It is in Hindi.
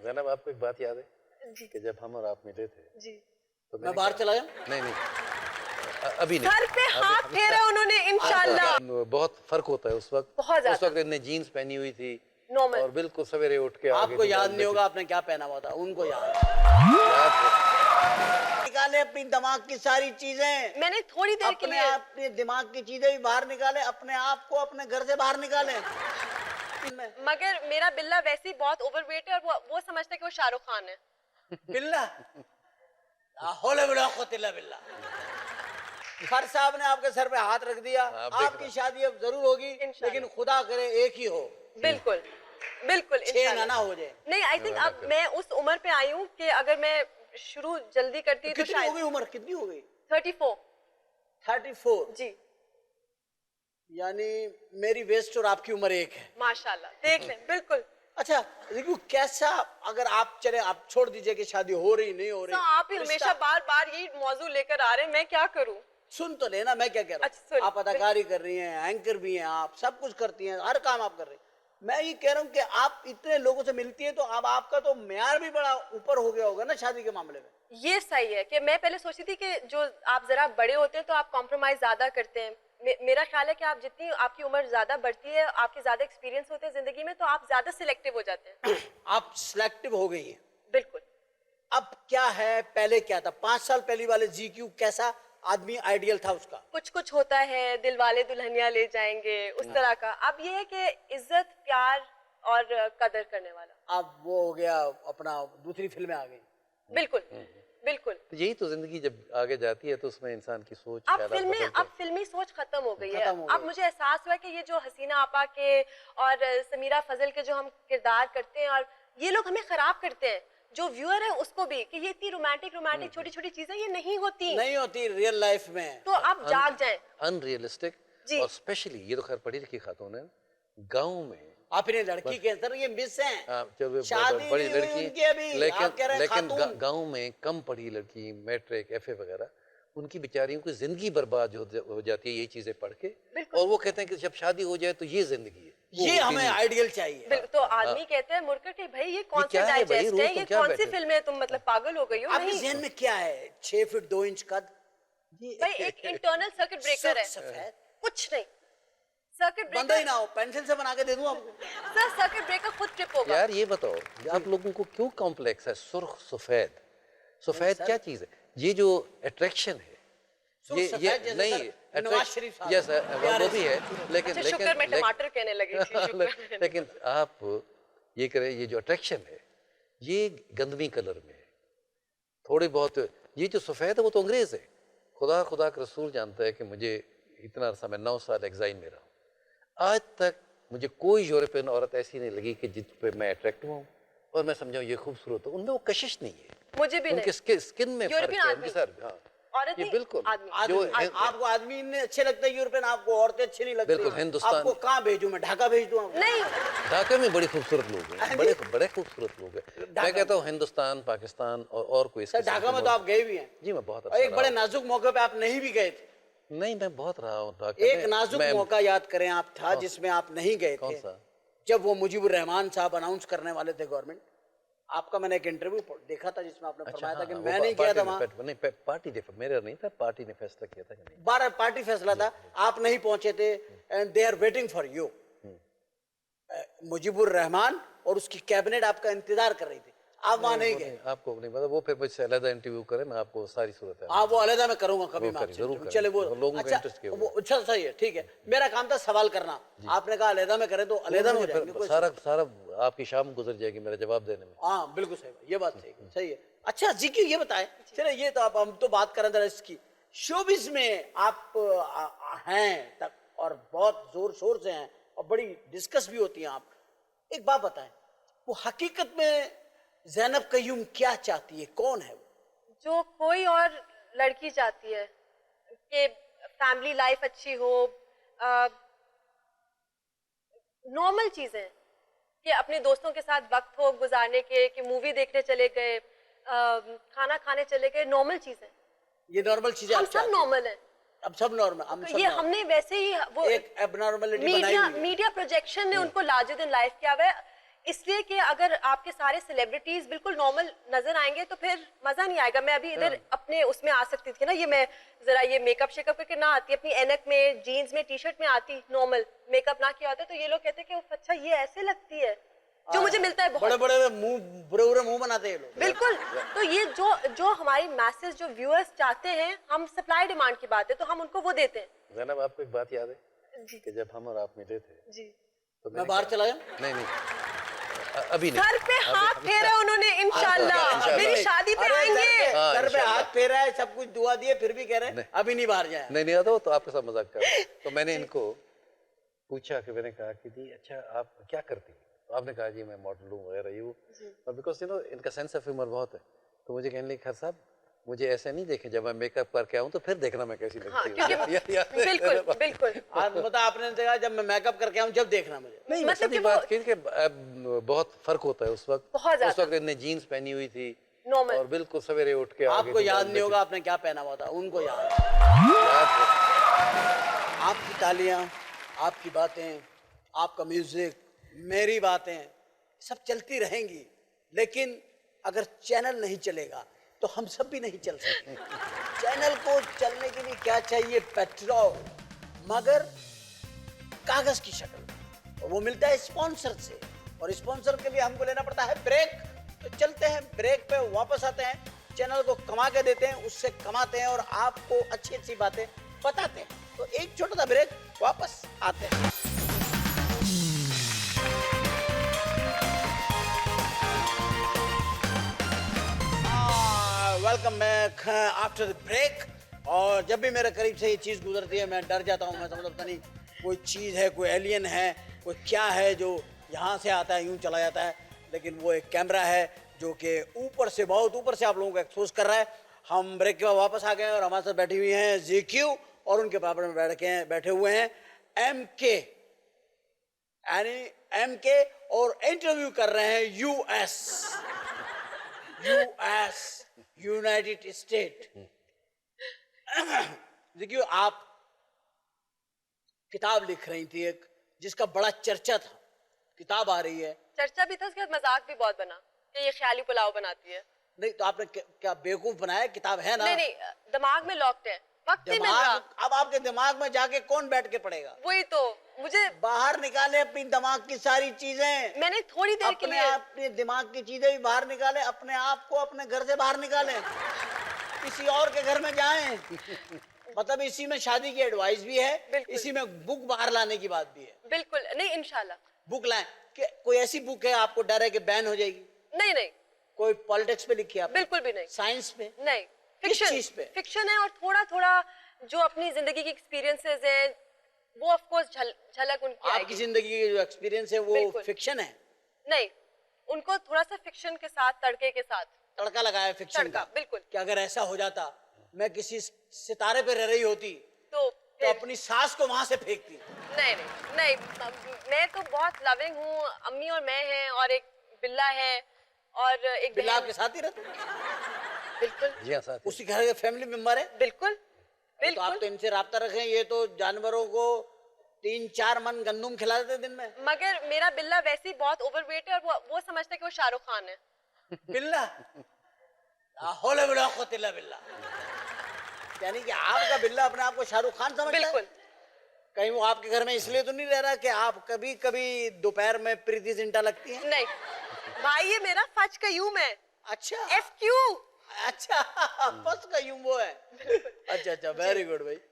जैनब, आपको एक बात याद है जी कि जब हम और आप मिले थे जी तो मैं बाहर चला जाऊं? नहीं, अभी नहीं। सर पे हाथ फेरा उन्होंने इंशाल्लाह। बहुत फर्क होता है उस वक्त। बहुत ज्यादा। उस वक्त इन्हें जीन्स पहनी हुई थी नॉर्मल। और बिल्कुल सवेरे उठ के आपको याद नहीं होगा आपने क्या पहना हुआ था, उनको याद निकाले अपनी दिमाग की सारी चीजें। मैंने थोड़ी देर के अपने लिए अपने दिमाग की चीजें भी बाहर निकाले, अपने आप को अपने घर से बाहर निकाले। मगर मेरा बिल्ला वैसे ही बहुत ओवरवेट है और वो समझता है कि वो शाहरुख खान है। बिल्ला होले बिल्ला खोतिल्ला बिल्ला। खर साहब ने आपके सर पे हाथ रख दिया। आपकी शादी अब जरूर होगी, लेकिन खुदा करे एक ही हो। बिल्कुल बिल्कुल छह ना हो जाए। नहीं, आई थिंक अब मैं उस उम्र पे आई हूँ कि अगर मैं शुरू जल्दी करती तो कितनी हो गई उम्र, कितनी हो गई? 34 34 जी। यानी मेरी वेस्ट और आपकी उम्र एक है। माशाल्लाह, देख लें। बिल्कुल। अच्छा रिकू, कैसा अगर आप चले, आप छोड़ दीजिए कि शादी हो रही नहीं हो रही, तो आप ही हमेशा बार बार यही मौजू लेकर आ रहे हैं, मैं क्या करूं? सुन तो लेना मैं क्या कह रहा हूँ। अच्छा, आप अदाकारी कर रही हैं, एंकर भी हैं, आप सब कुछ करती हैं, हर काम आप कर रही हैं। मैं ये कह रहा हूँ कि आप इतने लोगों से मिलती हैं तो अब आपका तो म्यार भी बड़ा ऊपर हो गया होगा ना शादी के मामले में। ये सही है कि मैं पहले सोचती थी कि जो आप जरा बड़े होते हैं तो आप कॉम्प्रोमाइज ज्यादा करते हैं। मेरा ख्याल है कि आप जितनी आपकी उम्र ज्यादा बढ़ती है, आपके ज्यादा एक्सपीरियंस होते हैं जिंदगी में, तो आप ज्यादा सिलेक्टिव हो जाते हैं। आप सिलेक्टिव हो गई हैं। बिल्कुल। अब क्या है, पहले क्या था? 5 साल पहले वाले GQ कैसा आदमी आइडियल था उसका? कुछ कुछ होता है, दिल वाले दुल्हनिया ले जाएंगे, उस तरह का। अब ये है कि इज्जत, प्यार और कदर करने वाला। अब वो हो गया, अपना दूसरी फिल्में आ गई। बिल्कुल बिल्कुल। तो यही तो जिंदगी जब आगे जाती है तो उसमें इंसान की सोच अब फिल्मी सोच खत्म हो गई है। अब मुझे एहसास हुआ कि ये जो हसीना आपा के और समीरा फजल के जो हम किरदार करते हैं, और ये लोग हमें खराब करते हैं, जो व्यूअर है उसको भी, कि ये इतनी रोमांटिक छोटी छोटी चीजें ये नहीं होती रियल लाइफ में। तो आप जाग जाएं। अनरियलिस्टिक। और स्पेशली ये तो खैर पढ़ी लिखी खातून है, गाँव में अपने लड़की के अंदर ये मिस हैं, शादी बड़ी लड़की, अभी लेकिन गाँव में कम पढ़ी लड़की, मैट्रिक FA वगैरह, उनकी बेचारियों की जिंदगी बर्बाद हो जाती है ये चीजें पढ़ के। और वो कहते हैं कि जब शादी हो जाए तो ये जिंदगी है, ये हमें आइडियल चाहिए। तो आदमी कहते हैं मुड़कर कि भाई ये कौन सा डाइजेस्ट है, ये कौन सी फिल्म है, तुम मतलब पागल हो गई हो? आपके ज़हन में क्या है? 6 फीट 2 इंच कद, भाई एक इंटरनल सर्किट ब्रेकर है, सफेद कुछ नहीं। सर्किट बंदा ही ना हो, पेंसिल से बना के दे दूं आपको। सर सर्किट ब्रेकर खुद ट्रिप होगा। यार ये बताओ, आप लोगों को क्यों कॉम्प्लेक्स है सुर्ख सफेद? सफेद क्या चीज है? ये जो अट्रैक्शन है, ये नहीं, नवाज शरीफ साहब, यस वो भी है, लेकिन शुक्र मैं टमाटर कहने लगी थी। लेकिन आप ये करें, ये जो अट्रैक्शन है ये गंदमी कलर में है थोड़ी बहुत। ये जो सफेद है वो तो अंग्रेज है। खुदा का रसूल जानता है कि मुझे इतना अरसा, मैं 9 साल एग्जाइल में रहा हूँ, आज तक मुझे कोई यूरोपियन औरत ऐसी नहीं लगी कि जिस पे मैं अट्रैक्ट हुआ हूँ और मैं समझाऊँ ये खूबसूरत है। उनमें वो कशिश नहीं है, मुझे भी उनके स्किन में फर्क है, उनके सर। हाँ, औरत ये बिल्कुल आपको आदमी ने अच्छे लगते हैं यूरोपियन, आपको औरतें अच्छी नहीं लगती। बिल्कुल। हिंदुस्तान आपको कहाँ भेजूं मैं? ढाका भेज दूं? नहीं, ढाका में बड़े खूबसूरत लोग हैं, बड़े खूबसूरत लोग हैं। मैं कहता हूँ हिंदुस्तान, पाकिस्तान और कोई। ढाका में तो आप गए भी हैं? जी मैं बहुत एक बड़े नाजुक मौके पे आप नहीं भी गए थे? नहीं, मैं बहुत रहा हूँ ढाका। एक नाजुक मौका याद करें आप, था जिसमें आप नहीं गए थे। कौन सा? जब वो मुजीबुर रहमान साहब अनाउंस करने वाले थे गवर्नमेंट, आपका मैंने एक इंटरव्यू देखा था जिसमें आपने फरमाया था कि मैं नहीं किया था वहाँ। नहीं, पार्टी ने, मेरा नहीं था, पार्टी ने फैसला किया था कि नहीं। 12 पार्टी फैसला था, आप नहीं पहुंचे थे। And they are waiting for you. Mujibur Rahman और उसकी कैबिनेट आपका इंतजार कर रही थी, आप वहाँ नहीं गए। आपको नहीं पता, वो फिर मुझसे अलग इंटरव्यू करे, मैं आपको सारी सूरत है। हाँ वो अलग मैं करूंगा कभी, चले वो लोगों का इंटरेस्ट क्यों? अच्छा सही है, ठीक है। मेरा काम था सवाल करना, आपने कहा अलग में करें तो अलग में हो जाएंगे। सारा आपकी शाम गुजर जाएगी मेरा जवाब देने में। हाँ बिल्कुल सही, ये बात सही है। अच्छा GQ ये बताएं, चले ये तो हम तो बात कर रहे थे इसकी, शोबिज में आप हैं तक और बहुत जोर शोर से हैं और बड़ी डिस्कस भी होती हैं आप। एक बात बताएं, वो हकीकत में ज़ैनब कय्यूम क्या चाहती है? कौन है वो? जो कोई और लड़की चाहती है कि फैमिली लाइफ अच्छी हो, नॉर्मल चीजें, कि अपने दोस्तों के साथ वक्त हो गुजारने के, कि मूवी देखने चले गए, खाना खाने चले गए, नॉर्मल चीजें। ये नॉर्मल चीजें हम सब नॉर्मल हैं। अब सब नॉर्मल, हम सब ये हमने वैसे ही वो एक एबनॉर्मलिटी बनाई हुई है। मीडिया प्रोजेक्शन ने उनको लार्जर देन लाइफ किया हुआ है। इसलिए कि अगर आपके सारे सेलिब्रिटीज बिल्कुल नॉर्मल नजर आएंगे तो फिर मजा नहीं आएगा। मैं अभी इधर अपने उसमें आ सकती थी ना, ये मैं जरा ये मेकअप शेकअप करके ना आती, अपनी एनक में जीन्स में टी शर्ट में आती, नॉर्मल मेकअप ना किया होता, तो ये लोग कहते हैं कि अच्छा ये ऐसे लगती है, जो मुझे मिलता है बहुत। बड़े बड़े मुंह, बुरे मुंह बनाते हैं ये लोग। बिल्कुल। तो ये जो हमारी मैसेज जो व्यूअर्स चाहते हैं, हम सप्लाई डिमांड की बात है तो हम उनको वो देते हैं। जैनब, आपको एक बात याद है जी कि जब हम और आप मिले थे जी, तो मैं बाहर चला जाऊं? नहीं, अभी नहीं। सर पे हाथ फेरा उन्होंने, इंशाल्लाह मेरी शादी पे आएंगे। सर पे हाथ फेरा है, सब कुछ दुआ दिए, फिर भी कह रहे हैं अभी नहीं बाहर जाए। नहीं आता तो आपके साथ मजाक कर रहा हूं। तो मैंने इनको पूछा कि मैंने कहा कि जी अच्छा आप क्या करती हैं? तो आपने कहा जी मैं मॉडल हूँ वगैरह ये वो, और बिकॉज इनका सेंस ऑफ ह्यूमर बहुत है। तो मुझे कहने लगे खैर साहब मुझे ऐसे नहीं देखे, जब मैं मेकअप करके आऊँ तो फिर देखना मैं कैसी लगती हूँ। बिल्कुल बिल्कुल। मतलब आपने कहा जब मैं मेकअप करके आऊँ जब देखना मुझे। नहीं मतलब मतलब कि बात की कि बहुत फर्क होता है उस वक्त। बहुत ज्यादा। उस वक्त इन्हें जीन्स पहनी हुई थी नॉर्मल। और बिल्कुल सवेरे उठ के आपको याद नहीं होगा आपने क्या पहना हुआ था, उनको याद। आपकी तालियां, आपकी बातें, आपका म्यूजिक, मेरी बातें सब चलती रहेंगी, लेकिन अगर चैनल नहीं चलेगा तो हम सब भी नहीं चल सकते। चैनल को चलने के लिए क्या चाहिए? पेट्रोल, मगर कागज की शक्ल। और वो मिलता है स्पॉन्सर से, और स्पॉन्सर के लिए हमको लेना पड़ता है ब्रेक। तो चलते हैं ब्रेक पे, वापस आते हैं, चैनल को कमा के देते हैं, उससे कमाते हैं और आपको अच्छी अच्छी बातें बताते हैं। तो एक छोटा सा ब्रेक, वापस आते हैं। Welcome back after the break. और जब भी मेरे करीब से ये चीज़ गुजरती है मैं डर जाता हूँ। मैं समझता पता नहीं कोई चीज़ है, कोई एलियन है, कोई क्या है जो यहाँ से आता है यूँ चला जाता है। लेकिन वो एक कैमरा है जो कि ऊपर से, बहुत ऊपर से आप लोगों को एक्सपोज कर रहा है। हम ब्रेक के बाद वापस आ गए और हमारे साथ बैठी हुई हैं ZQ, और उनके बराबर में बैठे हुए हैं MK, यानी MK, और इंटरव्यू कर रहे हैं US, यूनाइटेड स्टेट। देखिए आप किताब लिख रही थी एक, जिसका बड़ा चर्चा था, किताब आ रही है। चर्चा भी था, उसके बाद मजाक भी बहुत बना कि ये ख्याली पुलाव बनाती है। नहीं तो आपने क्या बेवकूफ बनाया? किताब है ना? नहीं, दिमाग में लॉक्ड है, वक्त नहीं मिल रहा। अब आपके दिमाग में जाके कौन बैठ के पढ़ेगा? वही तो, मुझे बाहर निकाले अपनी दिमाग की सारी चीजें। मैंने थोड़ी देर के लिए अपने दिमाग की चीजें भी बाहर निकाले, अपने आप को अपने घर से बाहर निकाले, किसी और के घर में जाएं। मतलब इसी में शादी की एडवाइस भी है, इसी में बुक बाहर लाने की बात भी है। बिल्कुल नहीं, इंशाल्लाह बुक लाएं। कोई ऐसी बुक है आपको डर है कि बैन हो जाएगी? नहीं। कोई पॉलिटिक्स पे लिखी है? बिल्कुल भी नहीं। साइंस पे? नहीं, किस चीज पे? फिक्शन है, और थोड़ा जो अपनी जिंदगी की एक्सपीरियंसेस हैं वो ऑफ कोर्स झलक उनकी आएगी। आपकी जिंदगी के जो एक्सपीरियंस है वो फिक्शन है? नहीं, उनको थोड़ा सा फिक्शन के साथ, तड़के के साथ तड़का लगाया फिक्शन का। बिल्कुल। कि अगर ऐसा हो जाता, मैं किसी सितारे पे रह रही होती तो अपनी सास को वहां से फेंकती। नहीं, मैं तो बहुत लविंग हूँ। अम्मी और मैं हैं, और एक बिल्ला है, और एक बिल्ला आपके साथ ही रहता? बिल्कुल जी हाँ, साथ उसी घर के फैमिली मेंबर है? बिल्कुल। तो आप तो इनसे राब्ता रखें, ये तो जानवरों को 3-4 मन गंदुम खिला देते दिन में। मगर मेरा बिल्ला वैसे ही बहुत ओवरवेट है, और वो समझता है कि वो शाहरुख खान है। बिल्ला बिल्ला, यानी कि आपका बिल्ला अपने आप को शाहरुख खान समझता है? बिल्कुल। कहीं वो आपके घर में इसलिए तो नहीं रह रहा कि आप कभी कभी दोपहर में प्रीति जिंटा लगती हैं? नहीं भाई, ये मेरा फच कयूम है। अच्छा, FQ। अच्छा फस का यूं वो है। अच्छा, वेरी गुड भाई।